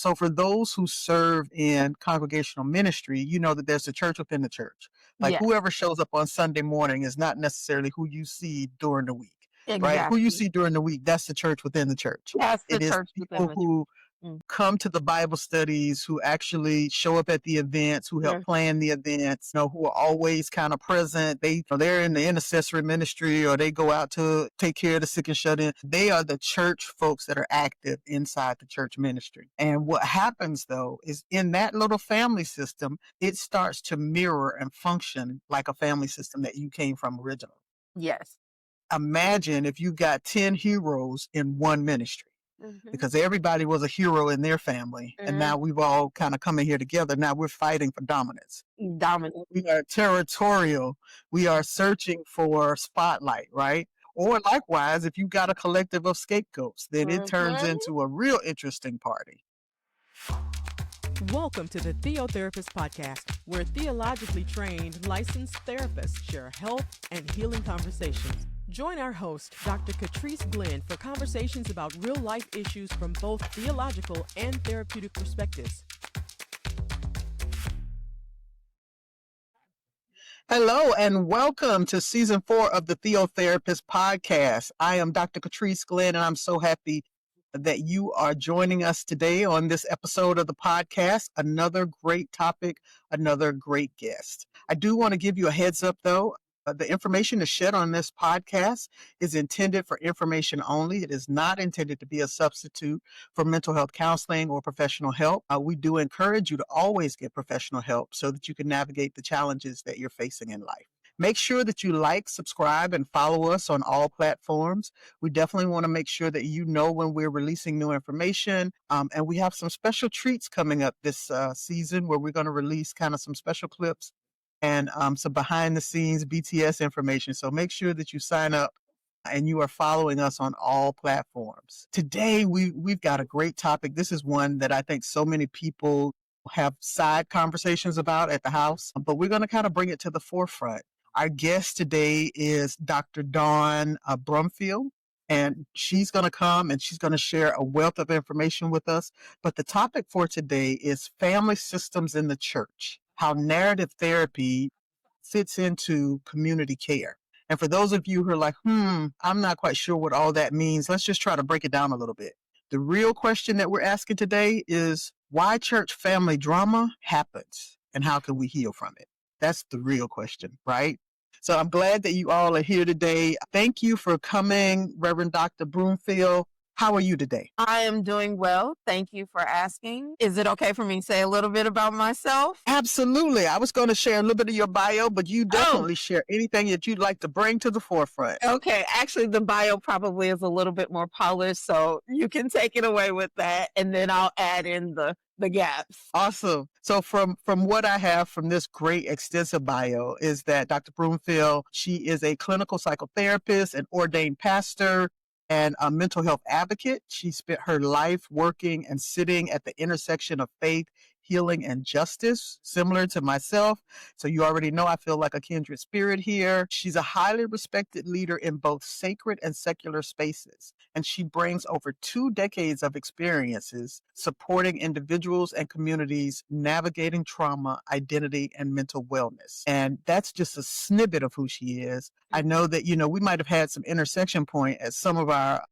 So for those who serve in congregational ministry, you know that there's a church within the church. Like Yes, whoever shows up on Sunday morning is not necessarily who you see during the week, right? Who you exactly. see during the week, that's the church within the church. That's the It is church within people the church. who Mm, come to the Bible studies, who actually show up at the events, who help mm, plan the events, who are always kind of present. They're in the intercessory ministry, or they go out to take care of the sick and shut in. They are the church folks that are active inside the church ministry. And what happens though is in that little family system, it starts to mirror and function like a family system that you came from originally. yes. Imagine if you got 10 heroes in one ministry, Hmm. because everybody was a hero in their family. And now we've all kind of coming here together. Now we're fighting for dominance. Dominant. We are territorial. We are searching for spotlight, right? Or likewise, if you got a collective of scapegoats, then it turns Hmm. into a real interesting party. Welcome to the Theotherapist Podcast, where theologically trained licensed therapists share health and healing conversations. Join our host, Dr. Trice Glenn, for conversations about real-life issues from both theological and therapeutic perspectives. Hello and welcome to season 4 of the Theotherapist Podcast. I am Dr. Trice Glenn, and I'm so happy that you are joining us today on this episode of the podcast. Another great topic, another great guest. I do want to give you a heads up though. The information to shed on this podcast is intended for information only. It is not intended to be a substitute for mental health counseling or professional help. We do encourage you to always get professional help so that you can navigate the challenges that you're facing in life. Make sure that you like, subscribe, and follow us on all platforms. We definitely want to make sure that you know when we're releasing new information. And we have some special treats coming up this season where we're going to release kind of some special clips and some behind the scenes BTS information. So make sure that you sign up and you are following us on all platforms. Today, we've got a great topic. This is one that I think so many people have side conversations about at the house, but we're going to kind of bring it to the forefront. Our guest today is Dr. Dawnn Brumfield, and she's going to come and she's going to share a wealth of information with us. But the topic for today is family systems in the church, how narrative therapy fits into community care. And for those of you who are like, I'm not quite sure what all that means, let's just try to break it down a little bit. The real question that we're asking today is why church family drama happens and how can we heal from it? That's the real question, right? So I'm glad that you all are here today. Thank you for coming, Reverend Dr. Brumfield. How are you today? I am doing well. Thank you for asking. Is it okay for me to say a little bit about myself? Absolutely. I was going to share a little bit of your bio, but you Oh, definitely share anything that you'd like to bring to the forefront. okay. Actually, the bio probably is a little bit more polished, so you can take it away with that, and then I'll add in the gaps. Awesome. So from what I have from this great extensive bio is that Dr. Brumfield, she is a clinical psychotherapist, an ordained pastor, and a mental health advocate. She spent her life working and sitting at the intersection of faith, healing, and justice, similar to myself. So you already know I feel like a kindred spirit here. She's a highly respected leader in both sacred and secular spaces, and she brings over 2 decades of experiences supporting individuals and communities navigating trauma, identity, and mental wellness. And that's just a snippet of who she is. I know that, we might have had some intersection point at some of our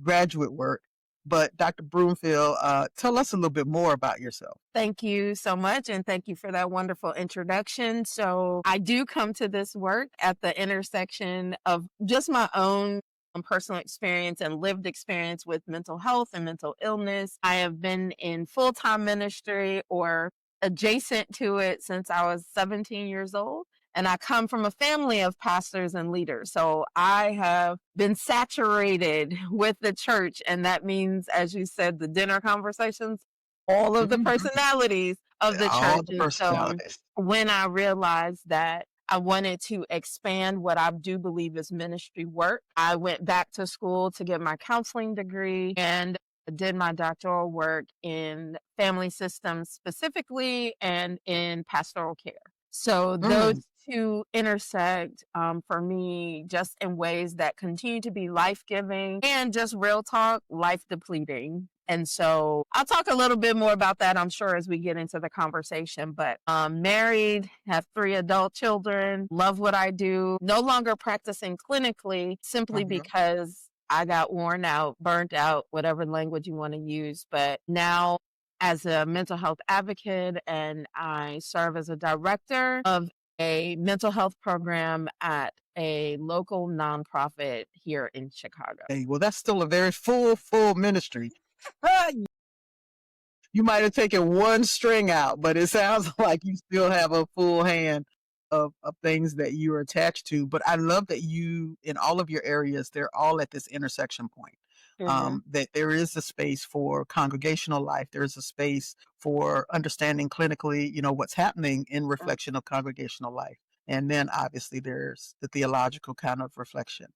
graduate work, but Dr. Brumfield, tell us a little bit more about yourself. Thank you so much, and thank you for that wonderful introduction. So I do come to this work at the intersection of just my own personal experience and lived experience with mental health and mental illness. I have been in full-time ministry or adjacent to it since I was 17 years old. And I come from a family of pastors and leaders. So I have been saturated with the church. And that means, as you said, the dinner conversations, all of the personalities of the All church. the And so personalities. when I realized that I wanted to expand what I do believe is ministry work, I went back to school to get my counseling degree and did my doctoral work in family systems specifically and in pastoral care. So those two intersect for me just in ways that continue to be life-giving and just real talk, life depleting. And so I'll talk a little bit more about that, I'm sure, as we get into the conversation. But married, have 3 adult children, love what I do, no longer practicing clinically simply because I got worn out, burnt out, whatever language you want to use. But now, as a mental health advocate, and I serve as a director of a mental health program at a local nonprofit here in Chicago. Hey, well, that's still a very full ministry. You might have taken one string out, but it sounds like you still have a full hand of things that you are attached to. But I love that you, in all of your areas, they're all at this intersection point. That there is a space for congregational life. There is a space for understanding clinically, what's happening in reflection of congregational life. And then obviously there's the theological kind of reflection.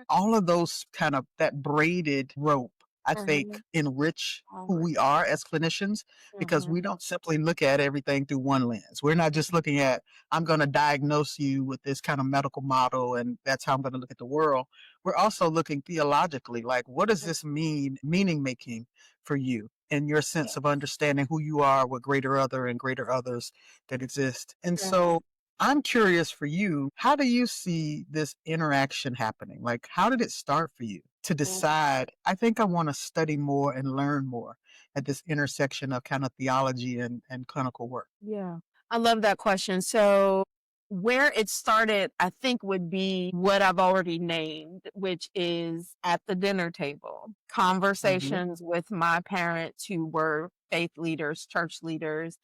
All of those kind of that braided rope, I think, enrich who we are as clinicians, because we don't simply look at everything through one lens. We're not just looking at, I'm going to diagnose you with this kind of medical model, and that's how I'm going to look at the world. We're also looking theologically, like, what does this mean, meaning making for you and your sense of understanding who you are with greater other and greater others that exist. And so I'm curious for you, how do you see this interaction happening? Like, how did it start for you to decide, I think I want to study more and learn more at this intersection of kind of theology and clinical work? Yeah, I love that question. So where it started, I think, would be what I've already named, which is at the dinner table, conversations with my parents who were faith leaders, church leaders,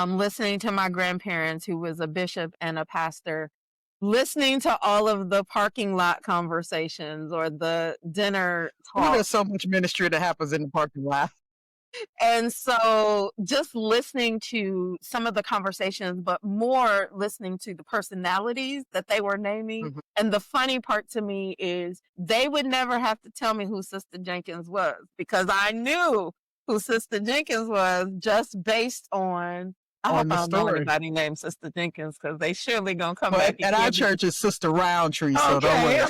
listening to my grandparents who was a bishop and a pastor, listening to all of the parking lot conversations or the dinner talk. There's so much ministry that happens in the parking lot. And so just listening to some of the conversations, but more listening to the personalities that they were naming. And the funny part to me is they would never have to tell me who Sister Jenkins was, because I knew who Sister Jenkins was just based on, I hope I don't know anybody named Sister Jenkins, because they surely gonna come back. At our church, it's Sister Roundtree, so don't worry.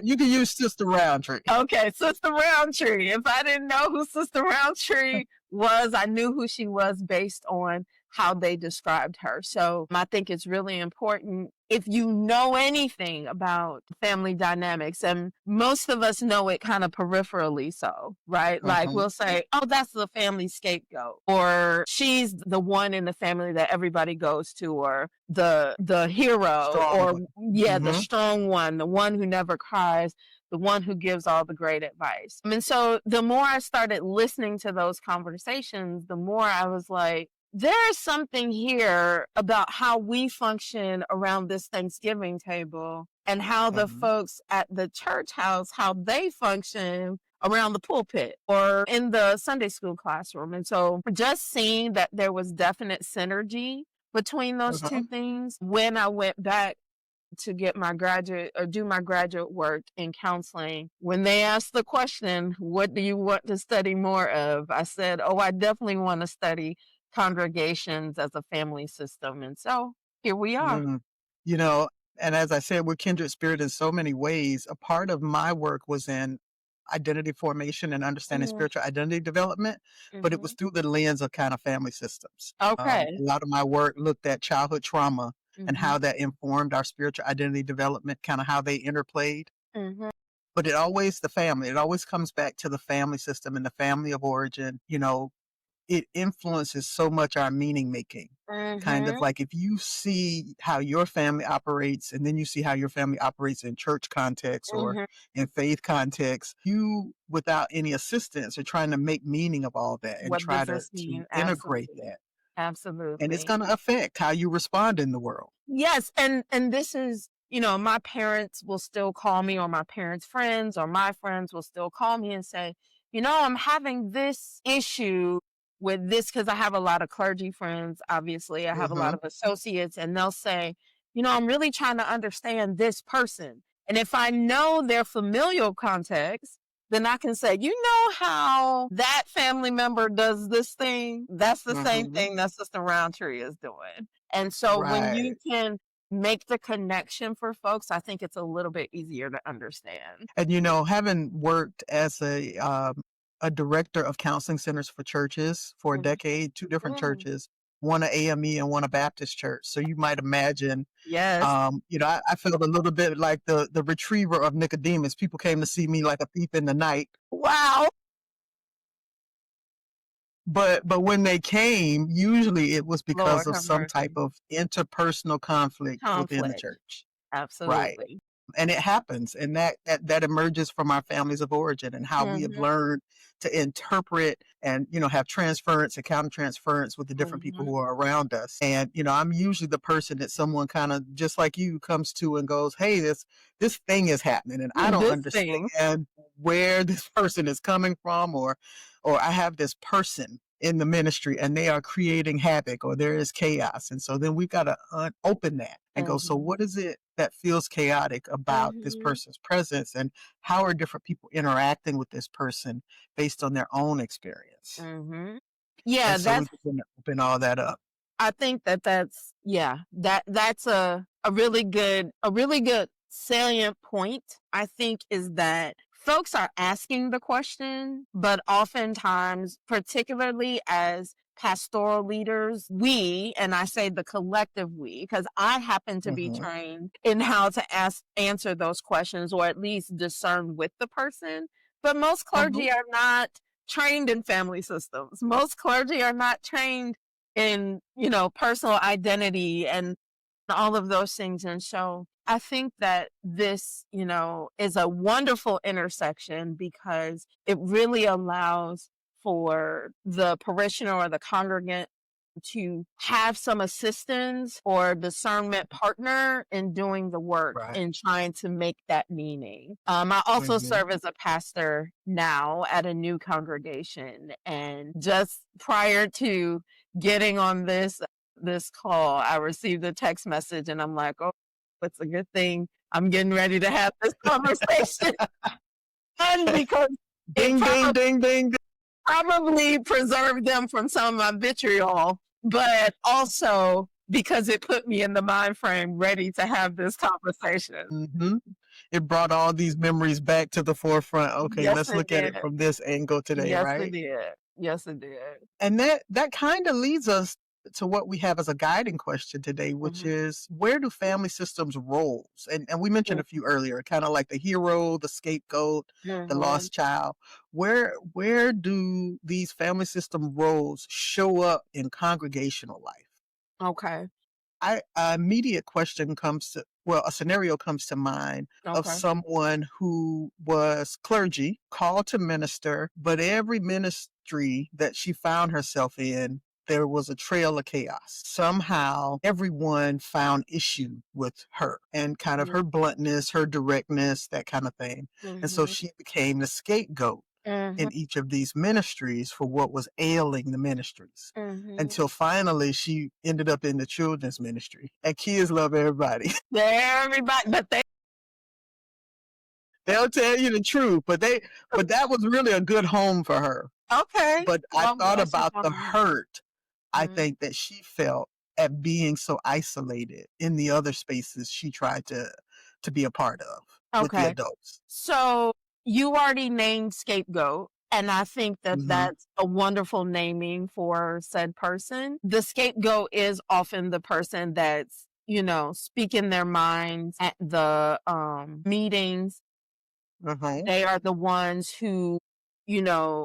You can use Sister Roundtree. Okay, Sister Roundtree. If I didn't know who Sister Roundtree was, I knew who she was based on how they described her. So I think it's really important, if you know anything about family dynamics, and most of us know it kind of peripherally so, right? Like we'll say, oh, that's the family scapegoat, or she's the one in the family that everybody goes to, or the hero, the strong one, the one who never cries, the one who gives all the great advice. And so the more I started listening to those conversations, the more I was like, there is something here about how we function around this Thanksgiving table, and how the folks at the church house, how they function around the pulpit or in the Sunday school classroom. And so just seeing that there was definite synergy between those two things, when I went back to get my do my graduate work in counseling, when they asked the question, what do you want to study more of? I said, oh, I definitely want to study congregations as a family system. And so here we are. And as I said, we're kindred spirit in so many ways. A part of my work was in identity formation and understanding spiritual identity development, but it was through the lens of kind of family systems. A lot of my work looked at childhood trauma and how that informed our spiritual identity development, kind of how they interplayed. But it always comes back to the family system and the family of origin. It influences so much our meaning making. Kind of like, if you see how your family operates, and then you see how your family operates in church context or in faith context, you, without any assistance, are trying to make meaning of all that and try to integrate that. Absolutely. And it's going to affect how you respond in the world. Yes. And this is, my parents will still call me, or my parents' friends or my friends will still call me and say, I'm having this issue with this, because I have a lot of clergy friends, obviously. I have a lot of associates, and they'll say, I'm really trying to understand this person. And if I know their familial context, then I can say, how that family member does this thing? That's the same thing that Sister Roundtree is doing. And so when you can make the connection for folks, I think it's a little bit easier to understand. And, having worked as a a director of counseling centers for churches for a Mhm. decade, 2 different Mm. churches, one a AME and one a Baptist church. So you might imagine, Yes. I felt a little bit like the retriever of Nicodemus. People came to see me like a thief in the night. Wow. But when they came, usually it was because Lord of have some type mercy. of interpersonal conflict within the Conflict. church. Right. Absolutely. And it happens, and that emerges from our families of origin and how we have Mhm. learned to interpret and, have transference and countertransference with the different people Mhm. who are around us. And, I'm usually the person that someone kind of just like you comes to and goes, "Hey, this thing is happening, and I don't This thing. understand where this person is coming from, or I have this person in the ministry and they are creating havoc or there is chaos." And so then we've got to open that and go, so Mhm. what is it that feels chaotic about this Mhm. person's presence, and how are different people interacting with this person based on their own experience? Mhm. Yeah, And so we that's begin to open all that up. I think that's yeah, that's a really good salient point, I think, is that folks are asking the question, but oftentimes, particularly as pastoral leaders, we, and I say the collective we, because I happen to be Hmm. trained in how to answer those questions or at least discern with the person. But most Hmm. clergy are not trained in family systems. Most clergy are not trained in, personal identity and all of those things. And so I think that this, is a wonderful intersection because it really allows for the parishioner or the congregant to have some assistance or discernment partner in doing the work Right. and trying to make that meaning. I also Hmm. serve as a pastor now at a new congregation, and just prior to getting on this call, I received a text message, and I'm like, oh, it's a good thing I'm getting ready to have this conversation, and because it Ding, ding, ding, ding, ding. probably preserved them from some of my vitriol, but also because it put me in the mind frame ready to have this conversation. Hmm. It brought all these memories back to the forefront. Okay, Yes, let's it look at it did. from this angle today, Yes, it right? did. Yes, it did. And that kind of leads us to what we have as a guiding question today, which Mhm. is, where do family systems roles? And we mentioned a few earlier, kind of like the hero, the scapegoat, the Mhm. lost child. Where do these family system roles show up in congregational life? Okay. Immediate question comes to, well, a scenario comes to mind of Okay. someone who was clergy, called to minister, but every ministry that she found herself in, there was a trail of chaos. Somehow everyone found issue with her and kind of her bluntness, her directness, that kind of thing. And so Mhm. she became the scapegoat Mhm. in each of these ministries for what was ailing the ministries, Mhm. until finally she ended up in the children's ministry. And kids love everybody. Everybody, but they They'll tell you the truth, but that was really a good home for her. okay. But I Well, thought bless your about the heart. hurt I Mhm. think that she felt at being so isolated in the other spaces she tried to be a part of with the Okay. adults. So you already named scapegoat, and I think that Mhm. that's a wonderful naming for said person. The scapegoat is often the person that's, speaking their minds at the meetings. Mhm. They are the ones who,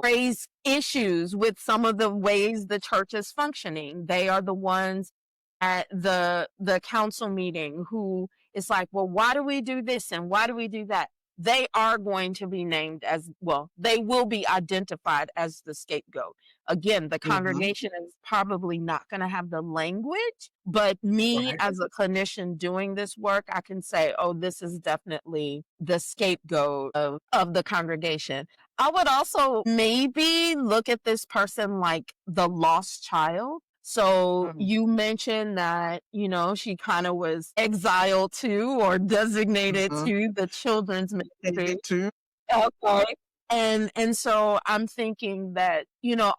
raise issues with some of the ways the church is functioning. They are the ones at the council meeting who is like, well, why do we do this and why do we do that? They are going to be named as, well, they will be identified as the scapegoat. Again, the Mhm. congregation is probably not going to have the language, but me Right. as a clinician doing this work, I can say, oh, this is definitely the scapegoat of the congregation. I would also maybe look at this person like the lost child. So Mhm. you mentioned that, she kind of was exiled to or designated Mhm. to the children's ministry. Hated too. Okay. And so I'm thinking that,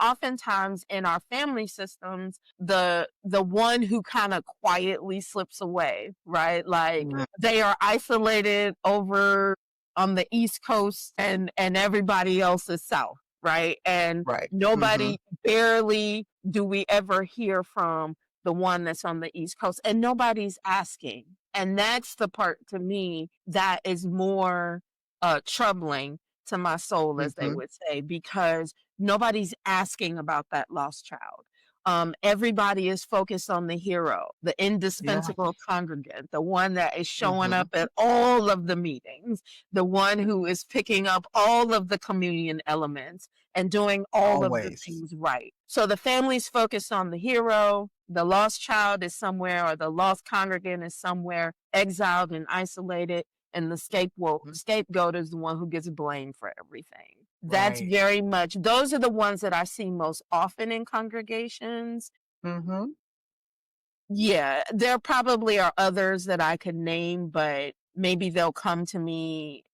oftentimes in our family systems, the one who kind of quietly slips away, right? Like Mhm. they are isolated over on the East Coast and everybody else is south. right? And Right. nobody, barely do we ever hear from the one that's on the East Coast, and nobody's asking. And that's the part to me that is more troubling to my soul, as they Mm-hmm. would say, because nobody's asking about that lost child. Everybody is focused on the hero, the Yeah. indispensable congregant, the one that is showing Mm-hmm. up at all of the meetings, the one who is picking up all of the communion elements and doing all of the Always. things right. So the family's focused on the hero, the lost child is somewhere, or the lost congregant is somewhere exiled and isolated, and the scapegoat is the one who gets blamed for everything. That's Right. very much, those are the ones that I see most often in congregations. Mm-hmm. Yeah, there probably are others that I could name, but maybe they'll come to me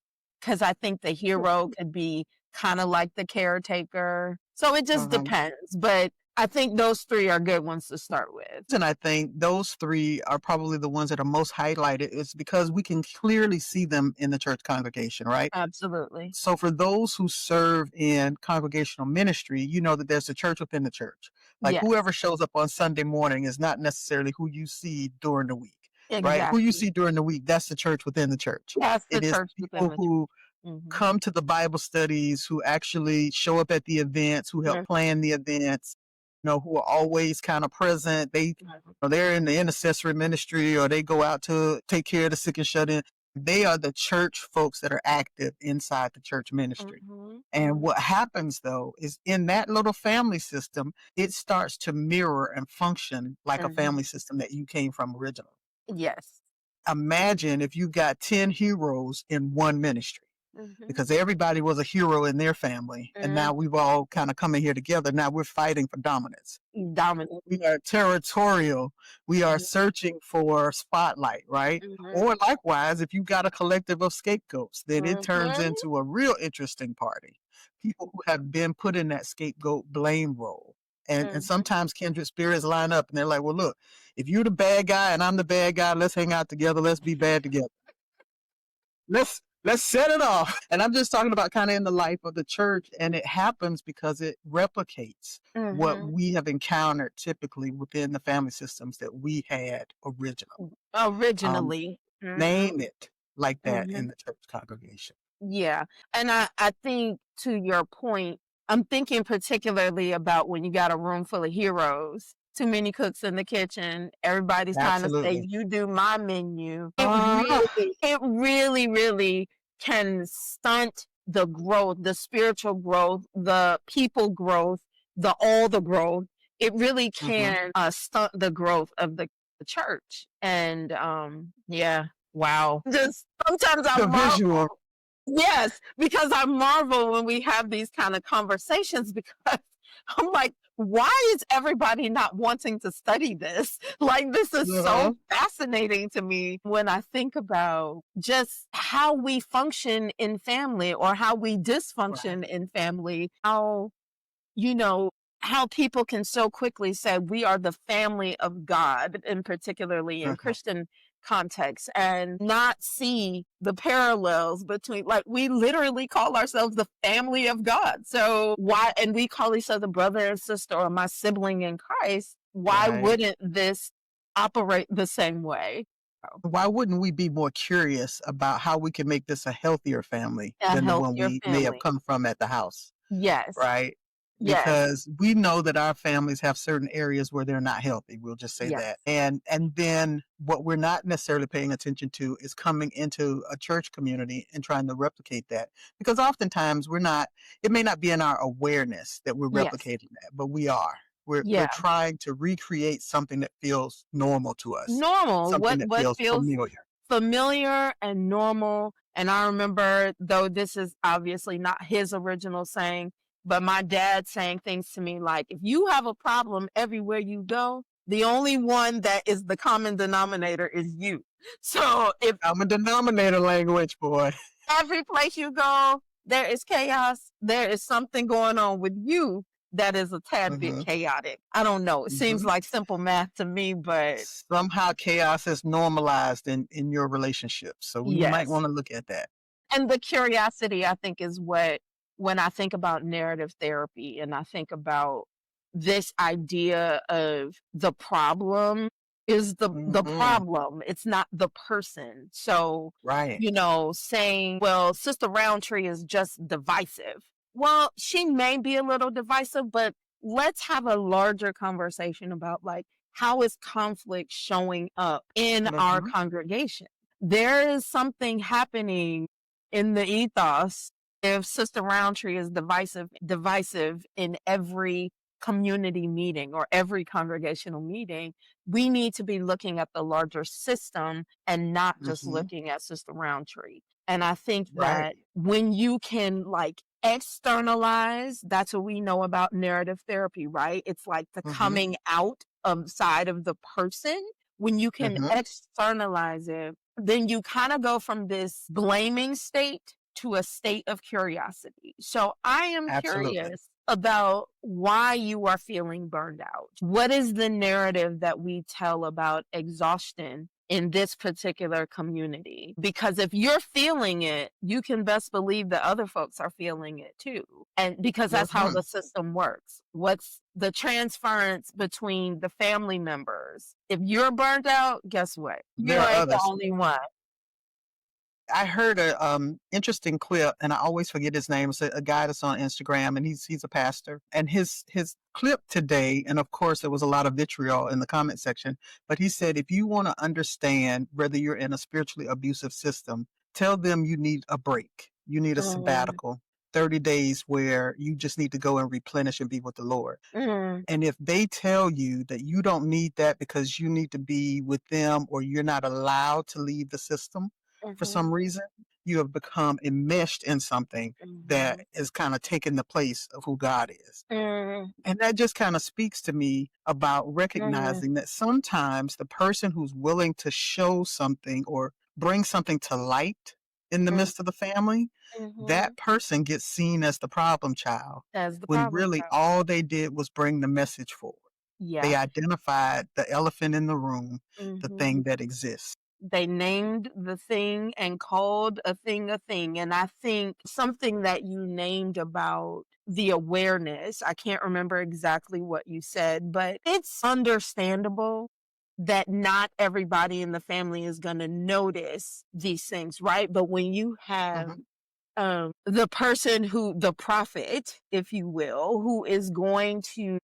because I think the hero could be kind of like the caretaker. So it just Uh-huh. depends. But I think those three are good ones to start with. And I think those three are probably the ones that are most highlighted. It's because we can clearly see them in the church congregation, right? Absolutely. So for those who serve in congregational ministry, you know that there's a church within the church. Like Yes, whoever shows up on Sunday morning is not necessarily who you see during the week, right? Who you exactly. see during the week, that's the church within the church. That's the It is church within people the church. who Mm-hmm. come to the Bible studies, who actually show up at the events, who help plan the events, who are always kind of present. They're in the intercessory ministry, or they go out to take care of the sick and shut in. They are the church folks that are active inside the church ministry. Mm-hmm. And what happens though is in that little family system, it starts to mirror and function like a Mm-hmm. family system that you came from originally. Yes. Imagine if you got 10 heroes in one ministry, Mm-hmm. because everybody was a hero in their family. And now we've all kind of coming here together. Now we're fighting for dominance. Dominant. We are territorial. We are Mhm. searching for spotlight, right? Mhm. Or likewise, if you got a collective of scapegoats, then it turns Mhm. into a real interesting party. People who have been put in that scapegoat blame role. And Mhm. sometimes kindred spirits line up and they're like, well, look, if you're the bad guy and I'm the bad guy, let's hang out together. Let's be bad together. Let's set it off. And I'm just talking about kind of in the life of the church, and it happens because it replicates what Mhm. we have encountered typically within the family systems that we had originally. Originally. Mhm. Name it like that Mhm. in the church congregation. Yeah. And I think, to your point, I'm thinking particularly about when you got a room full of heroes, too many cooks in the kitchen, everybody's trying to say, Absolutely. you do my menu. Uh, It really, really can stunt the growth, the spiritual growth, the people growth, all the growth. It really mhm. can stunt the growth of the church. And yeah, wow. Just sometimes I The marvel. visual. Yes, because I marvel when we have these kind of conversations, because I'm like, why is everybody not wanting to study this? Like, this is so fascinating to me when I think about just how we function in family, or how we dysfunction Right. in family, you know, how people can so quickly say we are the family of God, and particularly in Uh-huh. Christian context, and not see the parallels between, like, we literally call ourselves the family of God. So why, and we call each other brother and sister, or my sibling in Christ. Why Right. wouldn't this operate the same way? Why wouldn't we be more curious about how we can make this a healthier family A than the one healthier we may have family. come from at the house? Yes. Right? Yes. Because we know that our families have certain areas where they're not healthy. We'll just say Yes. that. And then what we're not necessarily paying attention to is coming into a church community and trying to replicate that. Because oftentimes it may not be in our awareness that we're Yes. replicating that, but we are. We're Yeah. trying to recreate something that feels normal to us, Normal. something that What feels feels familiar. familiar and normal. And I remember, though this is obviously not his original saying, but my dad saying things to me like, if you have a problem everywhere you go, the only one that is the common denominator is you. So if Common denominator language, boy. every place you go, there is chaos, there is something going on with you that is a tad bit Mhm. chaotic. I don't know. It seems Mhm. like simple math to me, but Somehow chaos is normalized in your relationship. So we might yes. want to look at that. And the curiosity, I think, is what when I think about narrative therapy and I think about this idea of the problem is the Mm-hmm. problem. It's not the person. So, Right. saying, well, Sister Roundtree is just divisive. Well, she may be a little divisive, but let's have a larger conversation about like how is conflict showing up in our Mm-hmm. congregation? There is something happening in the ethos if Sister Roundtree is divisive in every community meeting or every congregational meeting. We need to be looking at the larger system and not just Mm-hmm. looking at Sister Roundtree. And I think Right. that when you can like externalize, that's what we know about narrative therapy, right? It's like the Mm-hmm. coming out of side of the person. When you can Mm-hmm. externalize it, then you kind of go from this blaming state to a state of curiosity. So I am Absolutely. curious about why you are feeling burned out. What is the narrative that we tell about exhaustion in this particular community? Because if you're feeling it, you can best believe that other folks are feeling it too. And because that's how Mm-hmm. the system works. What's the transference between the family members? If you're burned out, guess what? You There are ain't the others. only one. I heard a interesting clip, and I always forget his name. It's a guy that's on Instagram, and he's a pastor. And his clip today, and of course there was a lot of vitriol in the comment section, but he said if you want to understand whether you're in a spiritually abusive system, tell them you need a break. You need a Mm, sabbatical, 30 days where you just need to go and replenish and be with the Lord. mm, And if they tell you that you don't need that because you need to be with them or you're not allowed to leave the system for mhm, some reason, you have become enmeshed in something that mhm, is kind of taking the place of who God is. mm, And that just kind of speaks to me about mm, recognizing that sometimes the person who's willing to show something or bring something to light in the mm, midst of the family, mhm. that person gets seen as the problem child That's the when problem really child. all they did was bring the message forward. They Yeah. identified the elephant in the room, the Mhm. thing that exists. They named the thing and called a thing a thing. And I think something that you named about the awareness, I can't remember exactly what you said, but it's understandable that not everybody in the family is going to notice these things, right? But when you have Mhm. the person who, the prophet, if you will, who is going to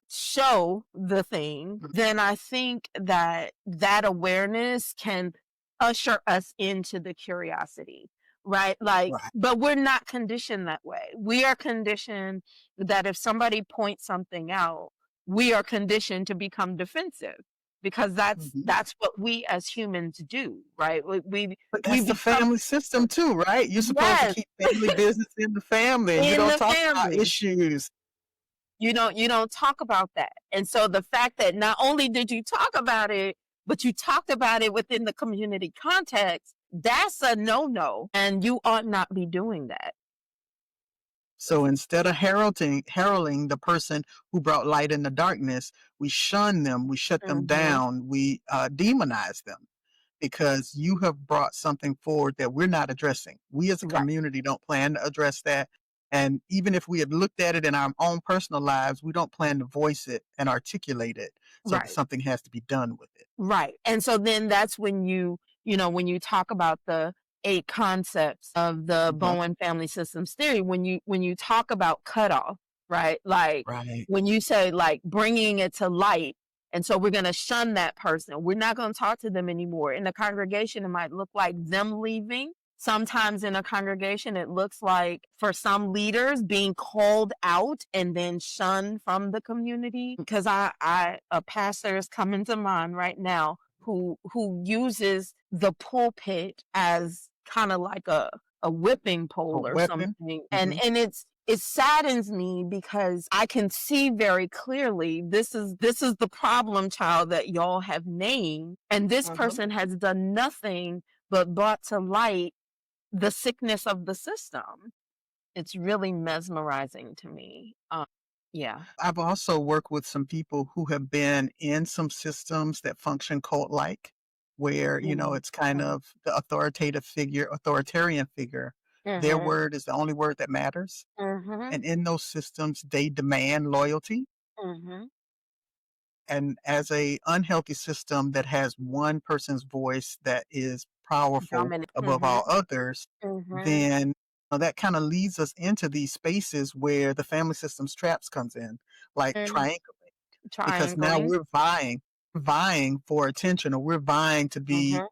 show the thing, Mm. then I think that that awareness can usher us into the curiosity, right? Like, Right. but we're not conditioned that way. We are conditioned that if somebody points something out, we are conditioned to become defensive because Mhm. that's what we as humans do, right? But We that's the become family system too, right? You're supposed to yes keep family business in the family and you in don't the talk about family. issues. You don't talk about that. And so the fact that not only did you talk about it, but you talked about it within the community context, that's a no-no. And you ought not be doing that. So instead of heralding the person who brought light in the darkness, we shun them, we shut them Mm-hmm. down, we demonize them because you have brought something forward that we're not addressing. We as a Right. community don't plan to address that. And even if we had looked at it in our own personal lives, we don't plan to voice it and articulate it so that Right. something has to be done with it. Right. And so then that's when when you talk about the 8 concepts of the Mhm. Bowen family systems theory, when you talk about cutoff, right? Like Right. when you say like bringing it to light, and so we're going to shun that person. We're not going to talk to them anymore. In the congregation, it might look like them leaving. Sometimes in a congregation, it looks like for some leaders being called out and then shunned from the community. Because a pastor is coming to mind right now who uses the pulpit as kind of like a whipping A pole or weapon. something. And Hmm. it saddens me because I can see very clearly this is the problem child that y'all have named, and this Hmm. person has done nothing but brought to light the sickness of the system. It's really mesmerizing to me. Yeah. I've also worked with some people who have been in some systems that function cult-like, where, Mm, it's kind mm, of the authoritarian figure Their Mhm. word is the only word that matters. Mhm. And in those systems, they demand loyalty. Mhm. And as a unhealthy system that has one person's voice that is powerful Dominant. above Mhm. all others, Mhm. then that kind of leads us into these spaces where the family system's traps comes in, like Mhm. triangulate, because now Triangling. we're vying for attention, or we're vying to be Mhm. That.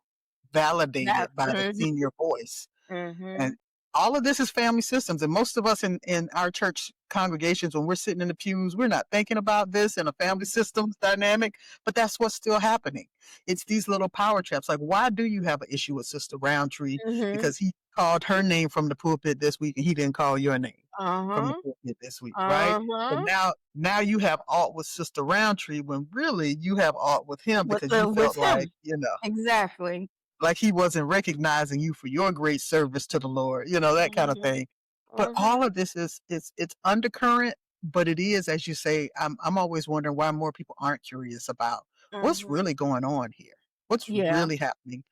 validated by the Mhm. senior voice. And Mhm. all of this is family systems. And most of us in our church congregations, when we're sitting in the pews, we're not thinking about this in a family systems dynamic, but that's what's still happening. It's these little power traps. Like, why do you have an issue with Sister Roundtree? Mhm. Because he called her name from the pulpit this week and he didn't call your name from the Uh-huh. pulpit this week, right? But Uh-huh. now you have aught with Sister Roundtree when really you have aught with him because you With felt like, him. Exactly. like he wasn't recognizing you for your great service to the Lord, that kind of Mhm. thing. But all Mhm. of this is it's undercurrent, but it is, as you say, I'm always wondering why more people aren't curious about what's Mhm. really going on here. What's Yeah. really happening?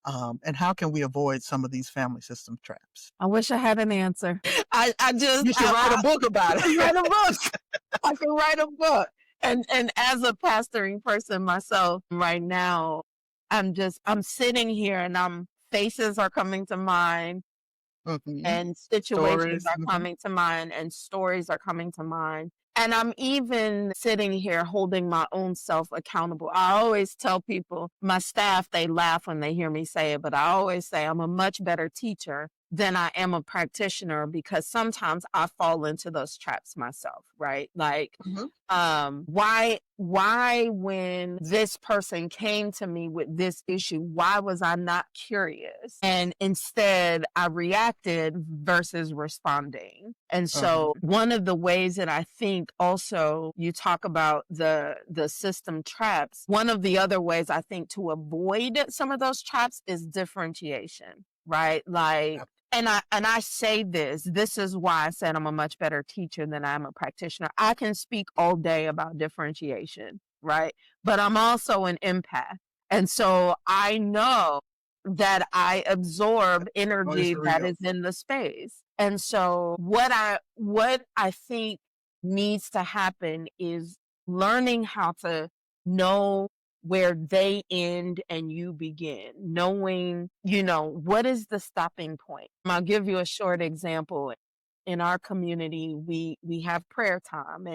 And how can we avoid some of these family system traps? I wish I had an answer. I just You should write a book I about could write a it. book. I could write a book. And as a pastoring person myself right now, I'm sitting here and faces are coming to mind Mhm. and situations Stories. are coming to mind and stories are coming to mind. And I'm even sitting here holding my own self accountable. I always tell people, my staff, they laugh when they hear me say it, but I always say I'm a much better teacher than I am a practitioner because sometimes I fall into those traps myself, right? Like, Mhm. why when this person came to me with this issue, why was I not curious? And instead I reacted versus responding. And Uh-huh. so one of the ways that I think also you talk about the system traps, one of the other ways I think to avoid some of those traps is differentiation, right? Like, Yep. and I say this is why I said I'm a much better teacher than I'm a practitioner. I can speak all day about differentiation, right? But I'm also an empath. And so I know that I absorb Noise energy that real. is in the space. And so what I think needs to happen is learning how to know where they end and you begin, knowing, what is the stopping point. I'll give you a short example. In our community, we have prayer time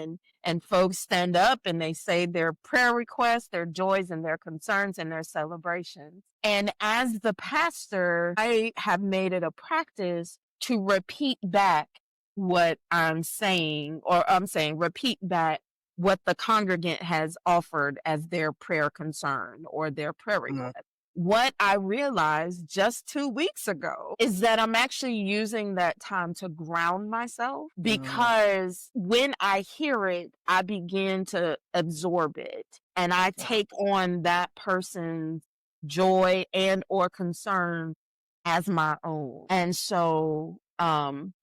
and folks stand up and they say their prayer requests, their joys and their concerns and their celebrations. And as the pastor, I have made it a practice to repeat back what I'm saying, or I'm saying repeat back what the congregant has offered as their prayer concern or their prayer Mhm. request. What I realized just 2 weeks ago is that I'm actually using that time to ground myself Mhm. because when I hear it, I begin to absorb it and I Uh-huh. take on that person's joy and or concern as my own. And so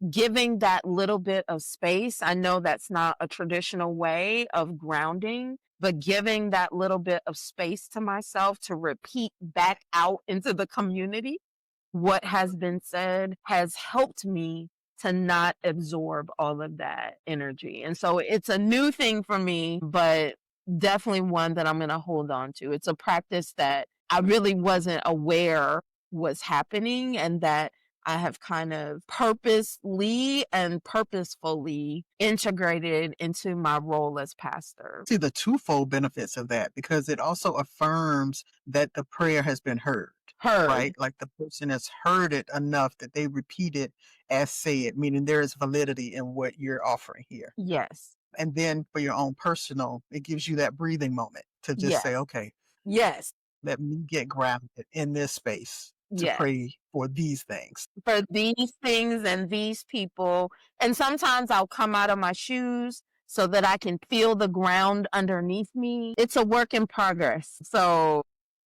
giving that little bit of space, I know that's not a traditional way of grounding, but giving that little bit of space to myself to repeat back out into the community what has been said has helped me to not absorb all of that energy. And so it's a new thing for me, but definitely one that I'm going to hold on to. It's a practice that I really wasn't aware was happening and that I have kind of purposely and purposefully integrated into my role as pastor. See the twofold benefits of that, because it also affirms that the prayer has been heard, right? Heard. Like the person has heard it enough that they repeat it as said, meaning there is validity in what you're offering here. Yes. And then for your own personal, it gives you that breathing moment to just say, Yes. okay, Yes. let me get grounded in this space to Yes. pray for these things. For these things and these people. And sometimes I'll come out of my shoes so that I can feel the ground underneath me. It's a work in progress. So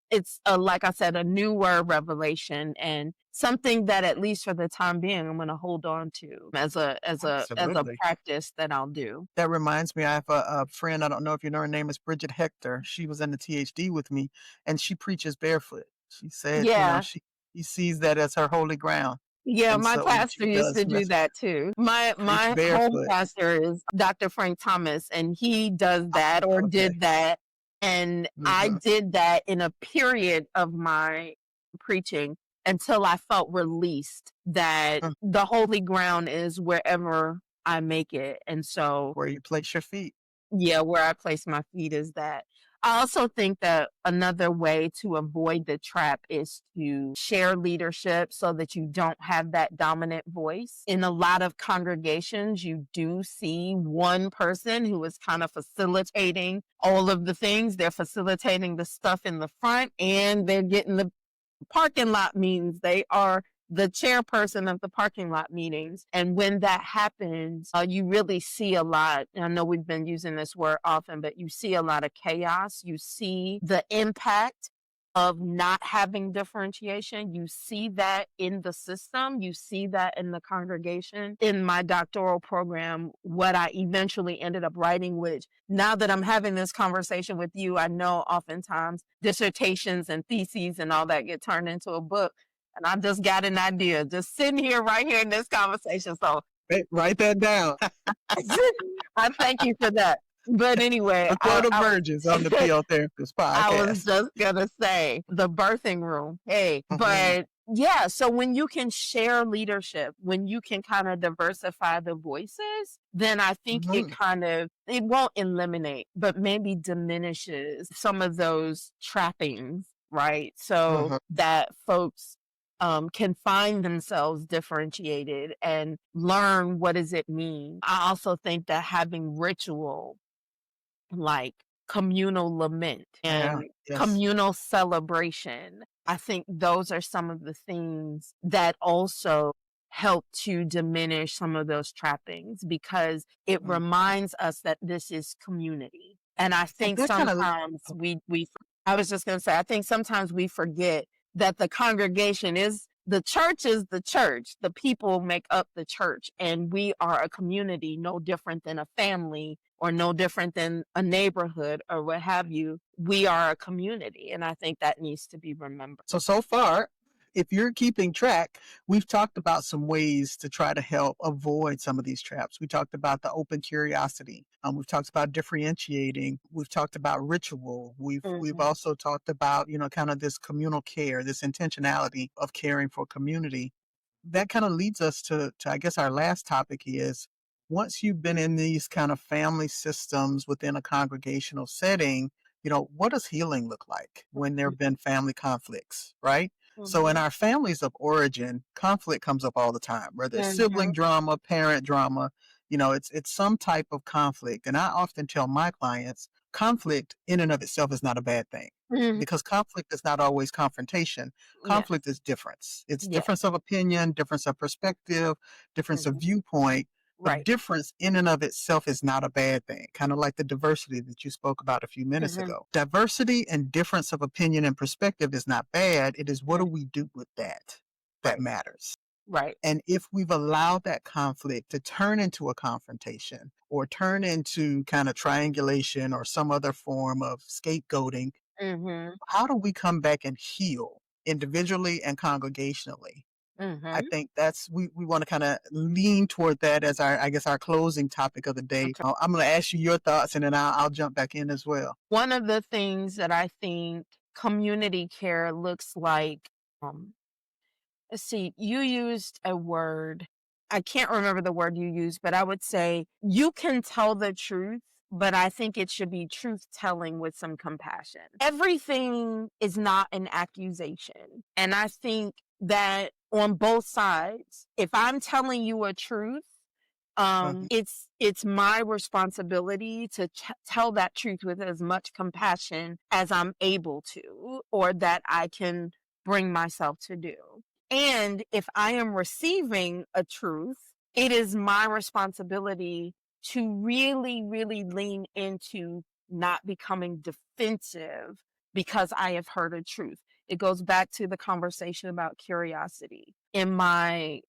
it's like I said, a newer revelation and something that at least for the time being, I'm going to hold on to as a Absolutely. practice that I'll do. That reminds me, I have a friend, I don't know if you know her name is Bridget Hector. She was in the THD with me and she preaches barefoot. She said, Yeah. she sees that as her holy ground. Yeah, And my so pastor she used does to do mess that too. preach My home barefoot. pastor is Dr. Frank Thomas, and he does that or Okay. did that. And I Mhm. did that in a period of my preaching until I felt released that Mm. the holy ground is wherever I make it. And so Where you place your feet. yeah, where I place my feet is that. I also think that another way to avoid the trap is to share leadership so that you don't have that dominant voice. In a lot of congregations, you do see one person who is kind of facilitating all of the things. They're facilitating the stuff in the front and they're getting the parking lot meetings. They are the chairperson of the parking lot meetings. And when that happens, you really see a lot. I know we've been using this word often, but you see a lot of chaos. You see the impact of not having differentiation. You see that in the system. You see that in the congregation. In my doctoral program, what I eventually ended up writing, which now that I'm having this conversation with you, I know oftentimes dissertations and theses and all that get turned into a book. And I just got an idea, just sitting here right here in this conversation. So Write that down. I thank you for that. But anyway, The Quote of Virgins on the PO Therapist I was podcast. just gonna say the birthing room. Hey, Mhm. but yeah, so when you can share leadership, when you can kind of diversify the voices, then I think it Mhm. it won't eliminate, but maybe diminishes some of those trappings, right? So Mhm. that folks can find themselves differentiated and learn what does it mean. I also think that having ritual like communal lament Yeah. and Yes. communal celebration. I think those are some of the things that also help to diminish some of those trappings because it Mhm. reminds us that this is community. And I And think that kind of sometimes I was just going to say, I think sometimes we forget that the congregation is the church is the church. The people make up the church, and we are a community no different than a family or no different than a neighborhood or what have you. We are a community, and I think that needs to be remembered. so far, if you're keeping track, we've talked about some ways to try to help avoid some of these traps. We talked about the open curiosity. We've talked about differentiating. We've talked about ritual. We've Mhm. also talked about, kind of this communal care, this intentionality of caring for community. That kind of leads us to I guess our last topic is once you've been in these kind of family systems within a congregational setting, what does healing look like when there have been family conflicts, right? So in Mhm. our families of origin, conflict comes up all the time, whether it's sibling Mhm. drama, parent drama, it's some type of conflict. And I often tell my clients, conflict in and of itself is not a bad thing Mhm. because conflict is not always confrontation. Yes. Conflict is difference. It's Yes. difference of opinion, difference of perspective, difference of Mhm. viewpoint. But Right. difference in and of itself is not a bad thing, kind of like the diversity that you spoke about a few minutes Mhm. ago. Diversity and difference of opinion and perspective is not bad. It is what do Mhm. we do with that Right. matters. Right. And if we've allowed that conflict to turn into a confrontation or turn into kind of triangulation or some other form of scapegoating, Mhm. how do we come back and heal individually and congregationally? I Mhm. think we want to kind of lean toward that as I guess our closing topic of the day. Okay. I'm going to ask you your thoughts and then I'll jump back in as well. One of the things that I think community care looks like, um, let's see, you used a word. I can't remember the word you used, but I would say you can tell the truth, but I think it should be truth telling with some compassion. Everything is not an accusation. And I think that on both sides, if I'm telling you a truth, Mhm. it's my responsibility to tell that truth with as much compassion as I'm able to, or that I can bring myself to do. And if I am receiving a truth, it is my responsibility to really, really lean into not becoming defensive because I have heard a truth. It goes back to the conversation about curiosity. In my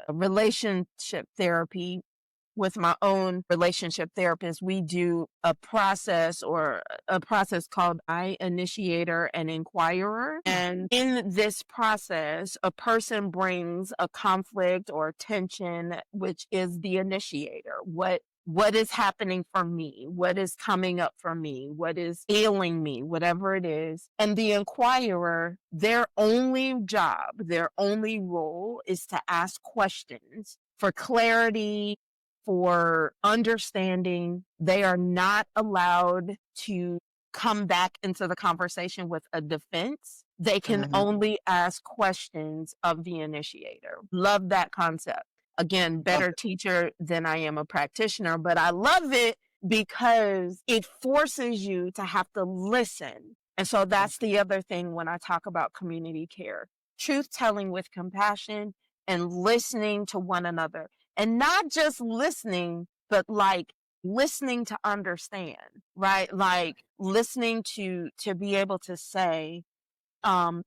relationship therapy, with my own relationship therapist, we do a process called I initiator and inquirer. And in this process, a person brings a conflict or tension, which is the initiator. What is happening for me? What is coming up for me? What is ailing me? Whatever it is. And the inquirer, their only job, their only role is to ask questions for clarity, for understanding. They are not allowed to come back into the conversation with a defense. They can only ask questions of the initiator. Love that concept. Again, better teacher than I am a practitioner, but I love it because it forces you to have to listen. And so that's the other thing when I talk about community care, truth telling with compassion and listening to one another, and not just listening, but like listening to understand, right? Like listening to be able to say,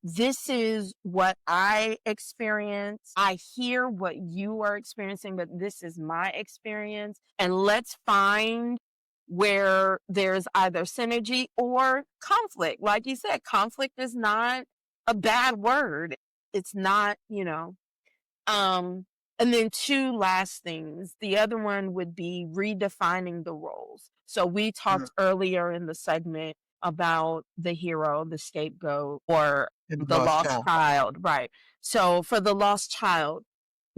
this is what I experience. I hear what you are experiencing, but this is my experience. And let's find where there's either synergy or conflict. Like you said, conflict is not a bad word. It's not, and then two last things. The other one would be redefining the roles. So we talked earlier in the segment about the hero, the scapegoat, or the lost child. Right. So for the lost child,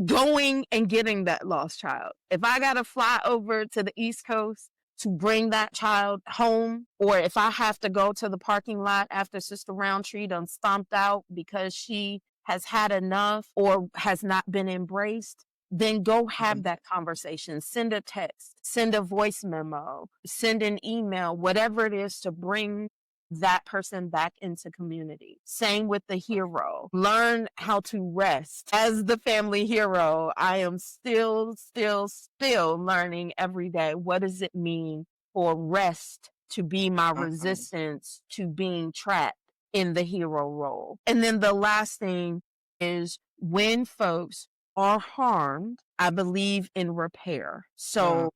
going and getting that lost child. If I got to fly over to the East Coast to bring that child home, or if I have to go to the parking lot after Sister Roundtree done stomped out because she has had enough or has not been embraced, then go have that conversation. Send a text, send a voice memo, send an email, whatever it is to bring that person back into community. Same with the hero. Learn how to rest. As the family hero, I am still learning every day. What does it mean for rest to be my resistance to being trapped in the hero role? And then the last thing is when folks are harmed, I believe in repair. So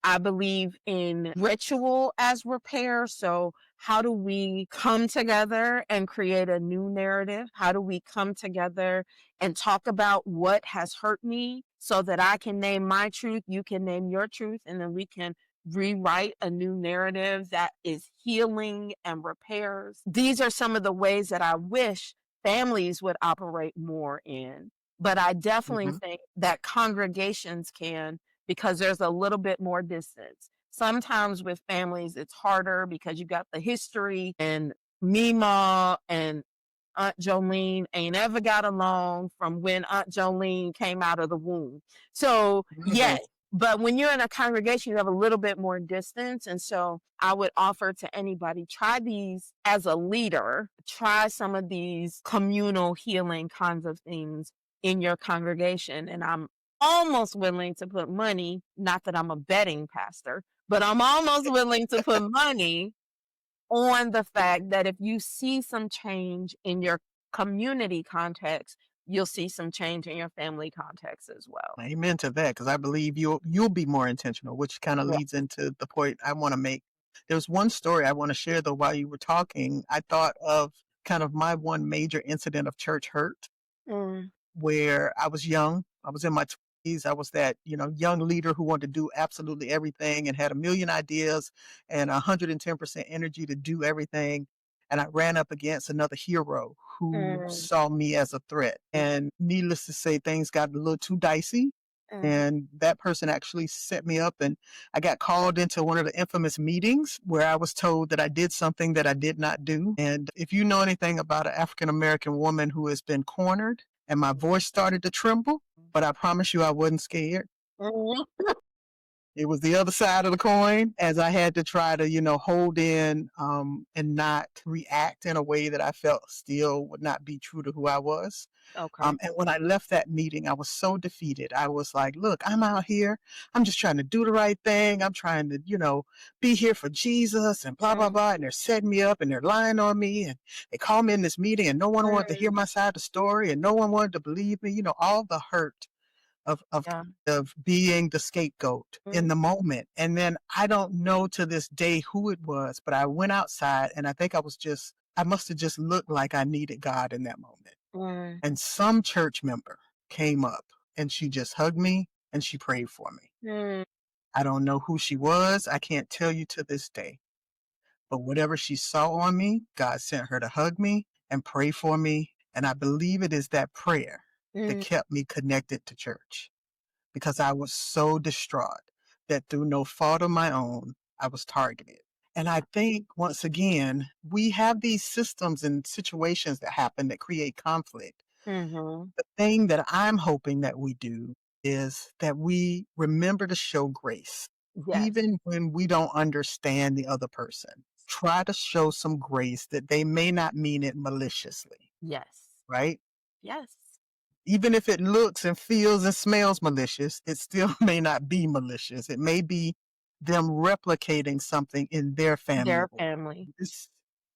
I believe in ritual as repair. So how do we come together and create a new narrative? How do we come together and talk about what has hurt me so that I can name my truth, you can name your truth, and then we can rewrite a new narrative that is healing and repairs. These are some of the ways that I wish families would operate more in. But I definitely think that congregations can, because there's a little bit more distance. Sometimes with families, it's harder because you got the history, and Mima and Aunt Jolene ain't ever got along from when Aunt Jolene came out of the womb. So yes, but when you're in a congregation, you have a little bit more distance. And so I would offer to anybody, try these as a leader, try some of these communal healing kinds of things in your congregation. And I'm almost willing to put money, not that I'm a betting pastor, but I'm almost willing to put money on the fact that if you see some change in your community context, you'll see some change in your family context as well. Amen to that, because I believe you'll be more intentional, which kind of leads into the point I want to make. There's one story I want to share, though, while you were talking. I thought of kind of my one major incident of church hurt, where I was young. I was in my 20s. I was that, young leader who wanted to do absolutely everything and had a million ideas and 110% energy to do everything. And I ran up against another hero who saw me as a threat. And needless to say, things got a little too dicey. And that person actually set me up, and I got called into one of the infamous meetings where I was told that I did something that I did not do. And if you know anything about an African-American woman who has been cornered, and my voice started to tremble, but I promise you I wasn't scared. It was the other side of the coin, as I had to try to, hold in and not react in a way that I felt still would not be true to who I was. Okay. And when I left that meeting, I was so defeated. I was like, look, I'm out here. I'm just trying to do the right thing. I'm trying to, be here for Jesus and blah, blah, blah. And they're setting me up and they're lying on me. And they called me in this meeting and no one wanted to hear my side of the story and no one wanted to believe me. All the hurt of Yeah. of being the scapegoat in Mm, the moment. And then I don't know to this day who it was, but I went outside and I think I must have just looked like I needed God in that moment. mm, And some church member came up and she just hugged me and she prayed for me. mm. I don't know who she was. I can't tell you to this day. But whatever she saw on me, God sent her to hug me and pray for me. And I believe it is that prayer that Mm, kept me connected to church because I was so distraught that through no fault of my own, I was targeted. And I think, once again, we have these systems and situations that happen that create conflict. mhm. The thing that I'm hoping that we do is that we remember to show grace, Yes. even when we don't understand the other person. Try to show some grace that they may not mean it maliciously, Yes. right? Yes. Even if it looks and feels and smells malicious, it still may not be malicious. It may be them replicating something in their family. Their family. This,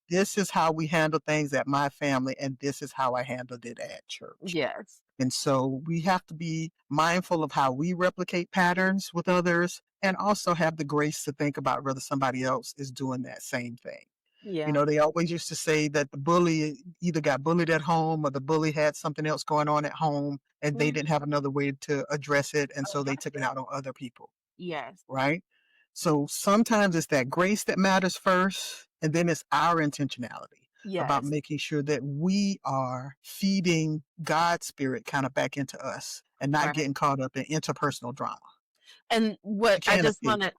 this is how we handle things at my family, and this is how I handled it at church. Yes. And so we have to be mindful of how we replicate patterns with others and also have the grace to think about whether somebody else is doing that same thing. Yeah. They always used to say that the bully either got bullied at home or the bully had something else going on at home and they Mm. didn't have another way to address it. And so they Address took it it. out on other people, Yes. right? So sometimes it's that grace that matters first, and then it's our intentionality about Yes. making sure that we are feeding God's spirit kind of back into us and not Right. getting caught up in interpersonal drama. And You what can't escape it.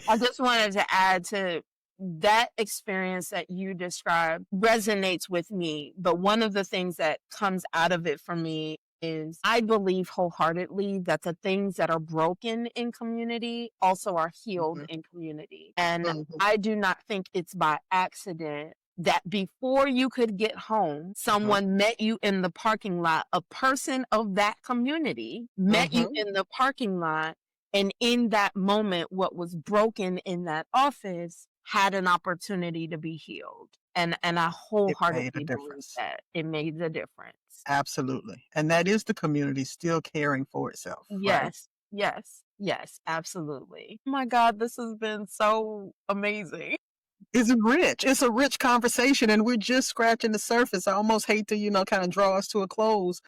I just wanted to add to that experience that you described resonates with me. But one of the things that comes out of it for me is I believe wholeheartedly that the things that are broken in community also are healed Mhm, in community. And mhm, I do not think it's by accident that before you could get home, uh-huh, someone met you in the parking lot. A person of that community met you mhm. in the parking lot, and in that moment, what was broken in that office had an opportunity to be healed. And I It made a wholeheartedly believe difference. that it made the difference. Absolutely. And that is the community still caring for itself, right? Yes, yes, yes, absolutely. Oh my God, this has been so amazing. It's rich. It's a rich conversation, and we're just scratching the surface. I almost hate to, kind of draw us to a close.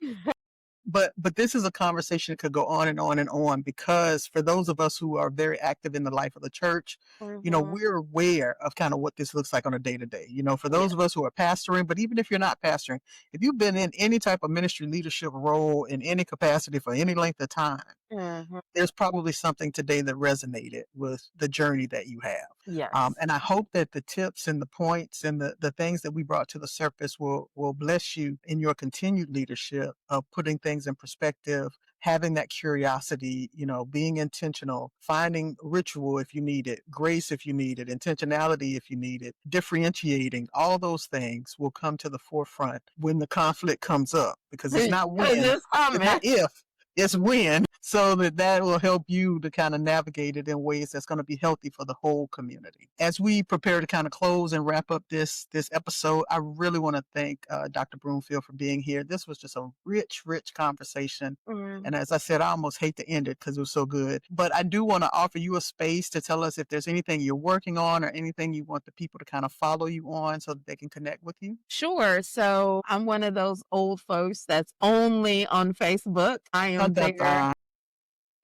But this is a conversation that could go on and on and on because for those of us who are very active in the life of the church, Hmm. we're aware of kind of what this looks like on a day to day. For Yeah. those of us who are pastoring, but even if you're not pastoring, if you've been in any type of ministry leadership role in any capacity for any length of time, Hmm. there's probably something today that resonated with the journey that you have. Yes. And I hope that the tips and the points and the things that we brought to the surface will bless you in your continued leadership of putting things in perspective, having that curiosity, being intentional, finding ritual if you need it, grace if you need it, intentionality if you need it, differentiating, all those things will come to the forefront when the conflict comes up because it's not when, This it's not comment. if, it's when, so that will help you to kind of navigate it in ways that's going to be healthy for the whole community. As we prepare to kind of close and wrap up this episode, I really want to thank Dr. Brumfield for being here. This was just a rich, rich conversation. Mm. And as I said, I almost hate to end it because it was so good. But I do want to offer you a space to tell us if there's anything you're working on or anything you want the people to kind of follow you on so that they can connect with you. Sure. So I'm one of those old folks that's only on Facebook. I am there Da-da-da.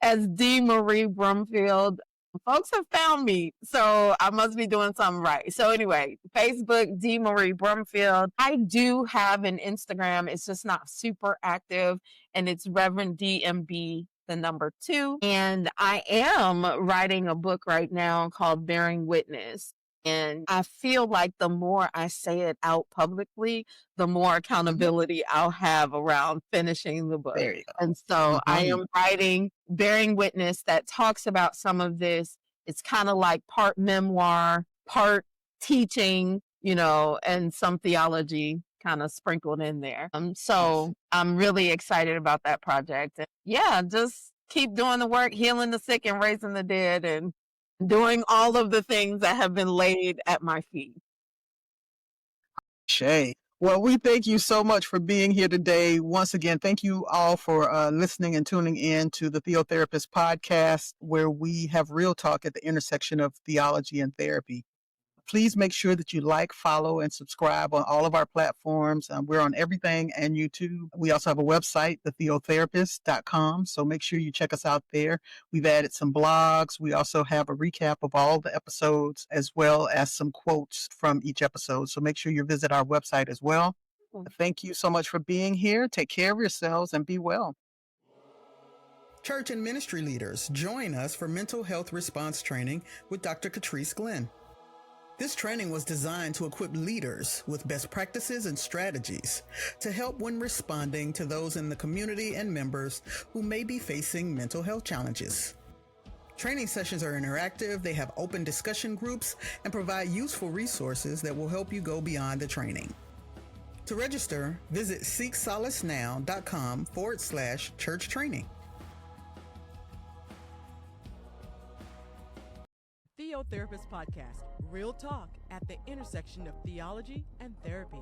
as D. Marie Brumfield. Folks have found me, so I must be doing something right. So anyway, Facebook, D. Marie Brumfield. I do have an Instagram. It's just not super active, and it's Reverend DMB, the number 2. And I am writing a book right now called Bearing Witness. And I feel like the more I say it out publicly, the more accountability I'll have around finishing the book. There you And go. so I Mhm. am writing Bearing Witness that talks about some of this. It's kind of like part memoir, part teaching, and some theology kind of sprinkled in there. So I'm really excited about that project. And yeah, just keep doing the work, healing the sick and raising the dead, and doing all of the things that have been laid at my feet. Shay. Well, we thank you so much for being here today. Once again, thank you all for listening and tuning in to the Theotherapist podcast, where we have real talk at the intersection of theology and therapy. Please make sure that you like, follow, and subscribe on all of our platforms. We're on everything and YouTube. We also have a website, thetheotherapist.com. So make sure you check us out there. We've added some blogs. We also have a recap of all the episodes, as well as some quotes from each episode. So make sure you visit our website as well. Thank you so much for being here. Take care of yourselves and be well. Church and ministry leaders, join us for mental health response training with Dr. Trice Glenn. This training was designed to equip leaders with best practices and strategies to help when responding to those in the community and members who may be facing mental health challenges. Training sessions are interactive, they have open discussion groups, and provide useful resources that will help you go beyond the training. To register, visit seeksolacenow.com/church training. Theotherapist Podcast, real talk at the intersection of theology and therapy.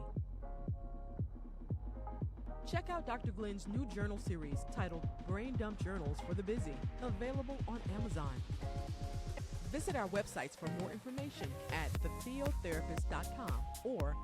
Check out Dr. Glenn's new journal series titled Brain Dump Journals for the Busy, available on Amazon. Visit our websites for more information at thetheotherapist.com or